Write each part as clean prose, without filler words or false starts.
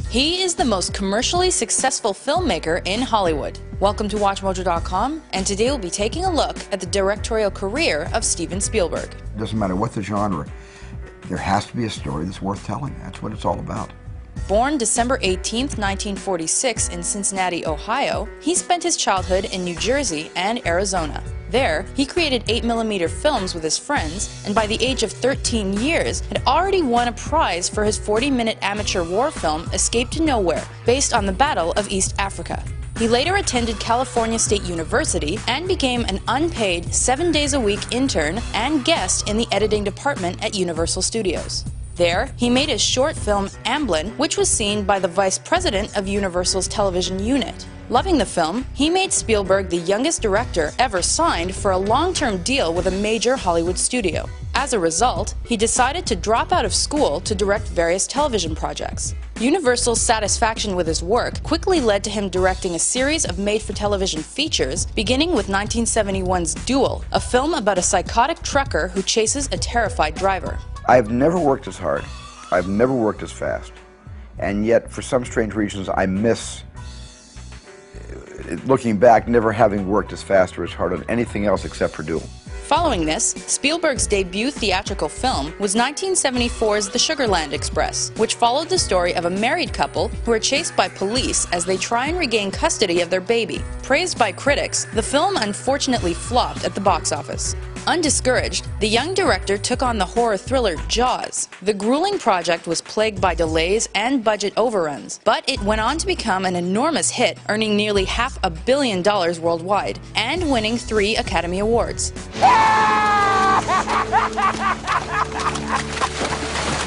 He is the most commercially successful filmmaker in Hollywood. Welcome to WatchMojo.com, and today we'll be taking a look at the directorial career of Steven Spielberg. It doesn't matter what the genre, there has to be a story that's worth telling. That's what it's all about. Born December 18, 1946 in Cincinnati, Ohio, he spent his childhood in New Jersey and Arizona. There, he created 8mm films with his friends, and by the age of 13 years, had already won a prize for his 40-minute amateur war film, Escape to Nowhere, based on the Battle of East Africa. He later attended California State University and became an unpaid 7-days-a-week intern and guest in the editing department at Universal Studios. There, he made his short film Amblin, which was seen by the vice president of Universal's television unit. Loving the film, he made Spielberg the youngest director ever signed for a long-term deal with a major Hollywood studio. As a result, he decided to drop out of school to direct various television projects. Universal's satisfaction with his work quickly led to him directing a series of made-for-television features, beginning with 1971's Duel, a film about a psychotic trucker who chases a terrified driver. I've never worked as hard. I've never worked as fast. And yet, for some strange reasons, I miss, looking back, never having worked as fast or as hard on anything else except for Duel. Following this, Spielberg's debut theatrical film was 1974's The Sugarland Express, which followed the story of a married couple who are chased by police as they try and regain custody of their baby. Praised by critics, the film unfortunately flopped at the box office. Undiscouraged, the young director took on the horror thriller Jaws. The grueling project was plagued by delays and budget overruns, but it went on to become an enormous hit, earning nearly $500 million worldwide, and winning 3 Academy Awards.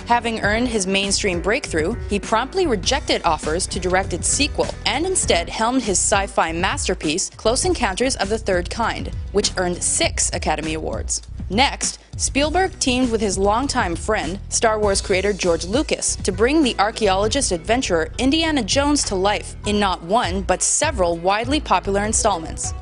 Having earned his mainstream breakthrough, he promptly rejected offers to direct its sequel, and instead helmed his sci-fi masterpiece, Close Encounters of the Third Kind, which earned 6 Academy Awards. Next, Spielberg teamed with his longtime friend, Star Wars creator George Lucas, to bring the archaeologist-adventurer Indiana Jones to life in not one, but several widely popular installments.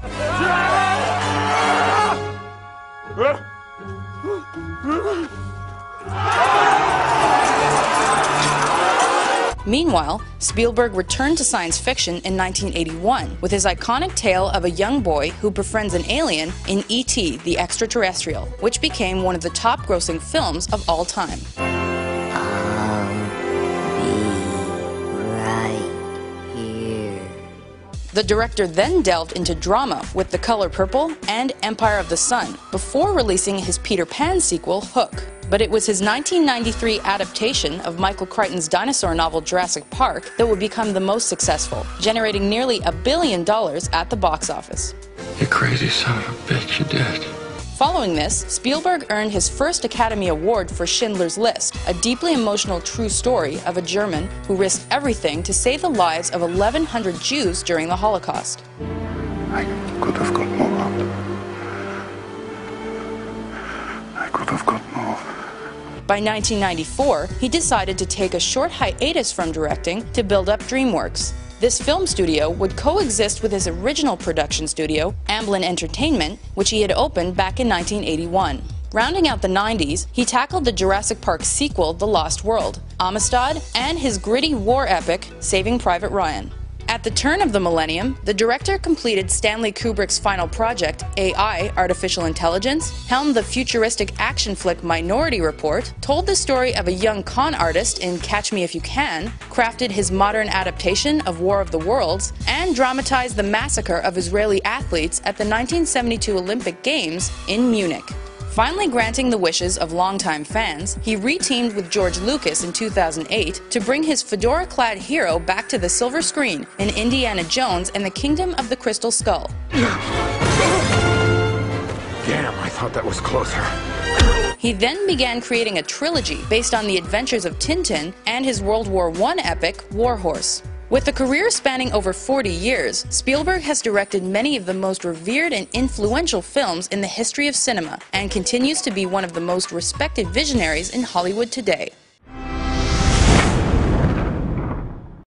Meanwhile, Spielberg returned to science fiction in 1981 with his iconic tale of a young boy who befriends an alien in E.T. the Extraterrestrial, which became one of the top-grossing films of all time. I'll be right here. The director then delved into drama with The Color Purple and Empire of the Sun, before releasing his Peter Pan sequel, Hook. But it was his 1993 adaptation of Michael Crichton's dinosaur novel Jurassic Park that would become the most successful, generating nearly $1 billion at the box office. You crazy son of a bitch, you did. Following this, Spielberg earned his first Academy Award for Schindler's List, a deeply emotional true story of a German who risked everything to save the lives of 1,100 Jews during the Holocaust. I could have got more out. I could have got more. By 1994, he decided to take a short hiatus from directing to build up DreamWorks. This film studio would coexist with his original production studio, Amblin Entertainment, which he had opened back in 1981. Rounding out the 90s, he tackled the Jurassic Park sequel, The Lost World, Amistad, and his gritty war epic, Saving Private Ryan. At the turn of the millennium, the director completed Stanley Kubrick's final project, AI, Artificial Intelligence, helmed the futuristic action flick Minority Report, told the story of a young con artist in Catch Me If You Can, crafted his modern adaptation of War of the Worlds, and dramatized the massacre of Israeli athletes at the 1972 Olympic Games in Munich. Finally granting the wishes of longtime fans, he re-teamed with George Lucas in 2008 to bring his fedora-clad hero back to the silver screen in Indiana Jones and the Kingdom of the Crystal Skull. Damn, I thought that was closer. He then began creating a trilogy based on the adventures of Tintin and his World War I epic, War Horse. With a career spanning over 40 years, Spielberg has directed many of the most revered and influential films in the history of cinema and continues to be one of the most respected visionaries in Hollywood today.